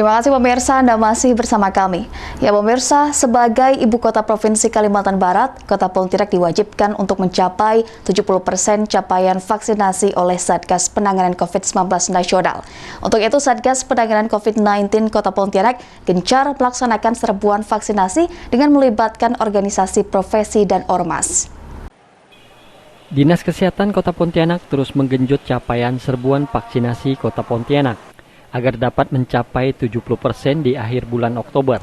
Terima kasih pemirsa, Anda masih bersama kami. Ya pemirsa, sebagai ibu kota Provinsi Kalimantan Barat, Kota Pontianak diwajibkan untuk mencapai 70% capaian vaksinasi oleh Satgas Penanganan COVID-19 Nasional. Untuk itu, Satgas Penanganan COVID-19 Kota Pontianak gencar melaksanakan serbuan vaksinasi dengan melibatkan organisasi profesi dan ormas. Dinas Kesehatan Kota Pontianak terus menggenjot capaian serbuan vaksinasi Kota Pontianak agar dapat mencapai 70% di akhir bulan Oktober.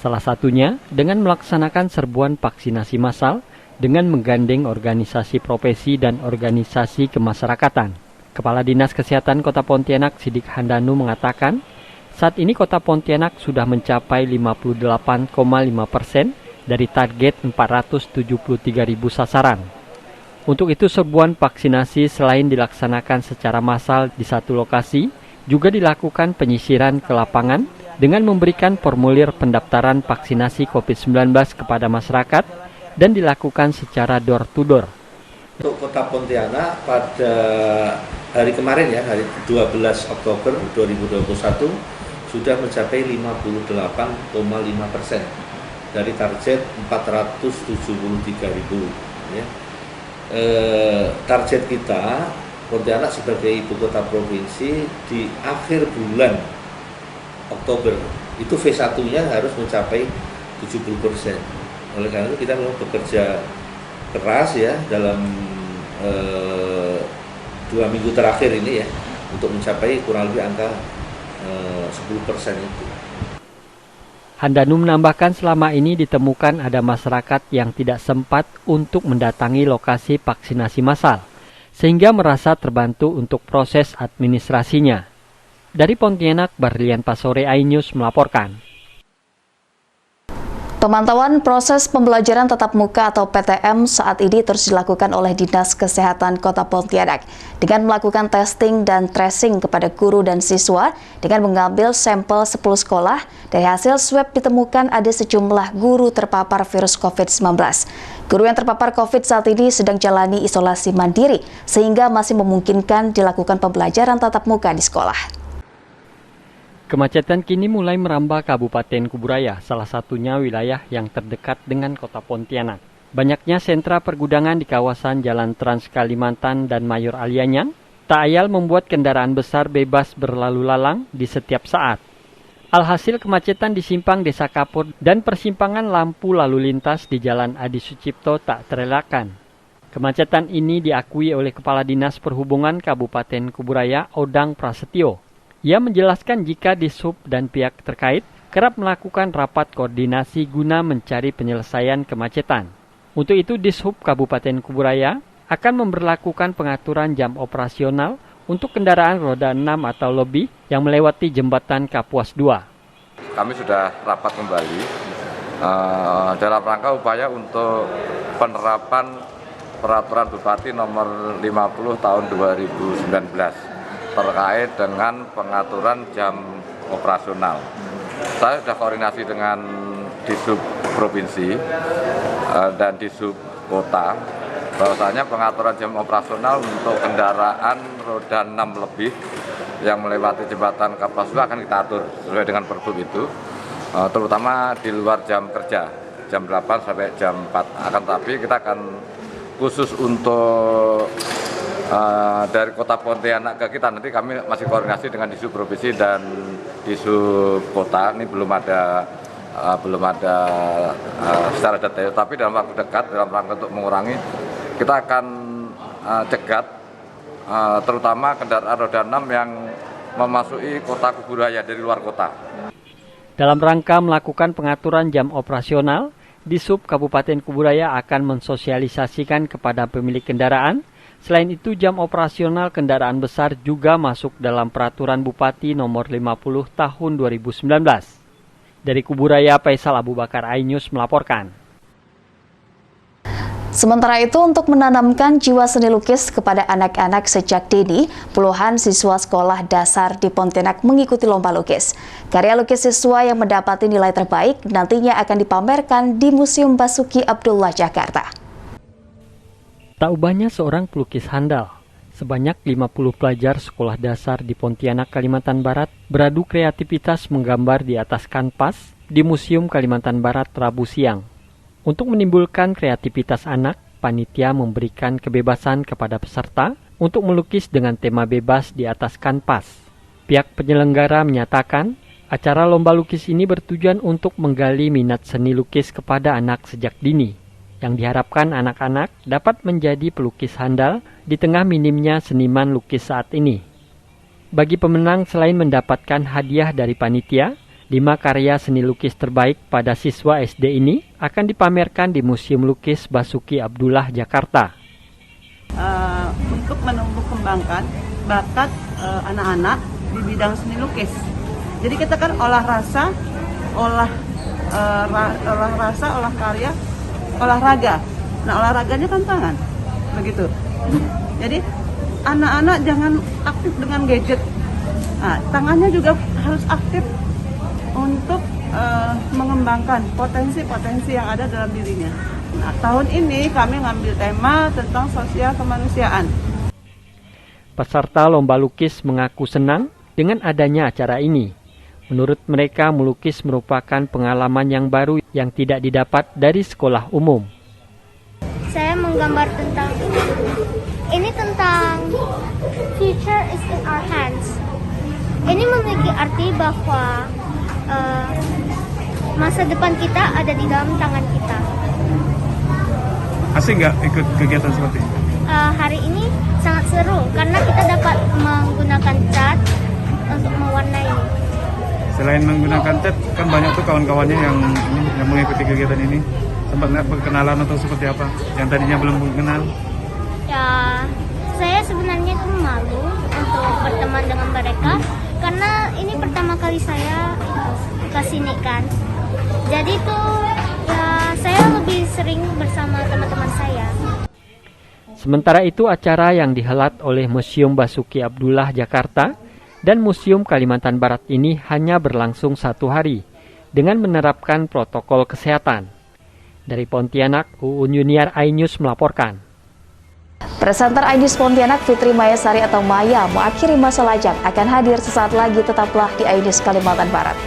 Salah satunya dengan melaksanakan serbuan vaksinasi massal dengan menggandeng organisasi profesi dan organisasi kemasyarakatan. Kepala Dinas Kesehatan Kota Pontianak Sidik Handanu mengatakan, saat ini Kota Pontianak sudah mencapai 58,5% dari target 473.000 sasaran. Untuk itu serbuan vaksinasi selain dilaksanakan secara massal di satu lokasi, juga dilakukan penyisiran ke lapangan dengan memberikan formulir pendaftaran vaksinasi COVID-19 kepada masyarakat dan dilakukan secara door-to-door. Untuk Kota Pontianak pada hari kemarin ya, hari 12 Oktober 2021 sudah mencapai 58,5% dari target 473.000 ya. Target kita Pontianak sebagai ibu kota provinsi di akhir bulan Oktober itu V1-nya harus mencapai 70%. Oleh karena itu kita memang bekerja keras ya dalam 2 minggu terakhir ini ya untuk mencapai kurang lebih angka 10% itu. Handanu menambahkan selama ini ditemukan ada masyarakat yang tidak sempat untuk mendatangi lokasi vaksinasi massal, sehingga merasa terbantu untuk proses administrasinya. Dari Pontianak, Barlian Pasore iNews melaporkan. Pemantauan proses pembelajaran tatap muka atau PTM saat ini terus dilakukan oleh Dinas Kesehatan Kota Pontianak dengan melakukan testing dan tracing kepada guru dan siswa dengan mengambil sampel 10 sekolah. Dari hasil swab ditemukan ada sejumlah guru terpapar virus COVID-19. Guru yang terpapar COVID saat ini sedang jalani isolasi mandiri sehingga masih memungkinkan dilakukan pembelajaran tatap muka di sekolah. Kemacetan kini mulai merambah Kabupaten Kuburaya, salah satunya wilayah yang terdekat dengan Kota Pontianak. Banyaknya sentra pergudangan di kawasan Jalan Trans Kalimantan dan Mayor Alianyang tak ayal membuat kendaraan besar bebas berlalu lalang di setiap saat. Alhasil kemacetan di simpang Desa Kapur dan persimpangan lampu lalu lintas di Jalan Adi Sucipto tak terelakkan. Kemacetan ini diakui oleh Kepala Dinas Perhubungan Kabupaten Kuburaya, Odang Prasetyo. Ia menjelaskan jika Dishub dan pihak terkait kerap melakukan rapat koordinasi guna mencari penyelesaian kemacetan. Untuk itu Dishub Kabupaten Kuburaya akan memberlakukan pengaturan jam operasional untuk kendaraan roda 6 atau lebih yang melewati jembatan Kapuas 2. Kami sudah rapat kembali dalam rangka upaya untuk penerapan Peraturan Bupati nomor 50 tahun 2019. Terkait dengan pengaturan jam operasional. Saya sudah koordinasi dengan Dishub Provinsi dan Dishub Kota, bahwasanya pengaturan jam operasional untuk kendaraan roda 6 lebih yang melewati jembatan Kapuas 2 akan kita atur sesuai dengan Pergub itu, terutama di luar jam kerja, jam 8 sampai jam 4. Akan tetapi kita akan khusus untuk dari Kota Pontianak ke kita, nanti kami masih koordinasi dengan Dishub Provinsi dan Dishub Kota. Ini belum ada secara detail, tapi dalam waktu dekat, dalam rangka untuk mengurangi, kita akan cegat terutama kendaraan roda 6 yang memasuki Kota Kuburaya dari luar kota. Dalam rangka melakukan pengaturan jam operasional, Dishub Kabupaten Kuburaya akan mensosialisasikan kepada pemilik kendaraan. Selain itu, jam operasional kendaraan besar juga masuk dalam Peraturan Bupati nomor 50 tahun 2019. Dari Kuburaya, Faisal Abu Bakar iNews melaporkan. Sementara itu, untuk menanamkan jiwa seni lukis kepada anak-anak sejak dini, puluhan siswa sekolah dasar di Pontianak mengikuti lomba lukis. Karya lukis siswa yang mendapati nilai terbaik nantinya akan dipamerkan di Museum Basuki Abdullah, Jakarta. Tak ubahnya seorang pelukis handal, Sebanyak 50 pelajar sekolah dasar di Pontianak, Kalimantan Barat beradu kreativitas menggambar di atas kanvas di Museum Kalimantan Barat Rabu siang. Untuk menimbulkan kreativitas anak, panitia memberikan kebebasan kepada peserta untuk melukis dengan tema bebas di atas kanvas. Pihak penyelenggara menyatakan, acara lomba lukis ini bertujuan untuk menggali minat seni lukis kepada anak sejak dini, yang diharapkan anak-anak dapat menjadi pelukis handal di tengah minimnya seniman lukis saat ini. Bagi pemenang, selain mendapatkan hadiah dari panitia, 5 karya seni lukis terbaik pada siswa SD ini akan dipamerkan di Museum Lukis Basuki Abdullah, Jakarta. Untuk menumbuh kembangkan bakat anak-anak di bidang seni lukis. Jadi kita kan olah rasa, olah karya, olahraga. Nah, olahraganya kan tangan, begitu. Jadi anak-anak jangan aktif dengan gadget. Nah, tangannya juga harus aktif untuk mengembangkan potensi-potensi yang ada dalam dirinya. Nah, tahun ini kami ngambil tema tentang sosial kemanusiaan. Peserta lomba lukis mengaku senang dengan adanya acara ini. Menurut mereka, melukis merupakan pengalaman yang baru yang tidak didapat dari sekolah umum. Saya menggambar tentang ini tentang future is in our hands. Ini memiliki arti bahwa masa depan kita ada di dalam tangan kita. Asik nggak ikut kegiatan seperti ini? Hari ini sangat seru karena kita dapat menggunakan cat untuk mewarnai. Selain menggunakan cat, kan banyak tuh kawan-kawannya yang mengikuti kegiatan ini. Sempat nggak perkenalan atau seperti apa? Yang tadinya belum mengenal? Ya, saya sebenarnya tuh malu untuk berteman dengan mereka karena ini pertama kali saya ke sini kan. Jadi tuh ya saya lebih sering bersama teman-teman saya. Sementara itu, acara yang dihelat oleh Museum Basuki Abdullah Jakarta dan Museum Kalimantan Barat ini hanya berlangsung 1 hari dengan menerapkan protokol kesehatan. Dari Pontianak, Uun Yuniar, iNews melaporkan. Presenter iNews Pontianak Fitri Mayasari atau Maya mengakhiri masa lajang akan hadir sesaat lagi, tetaplah di iNews Kalimantan Barat.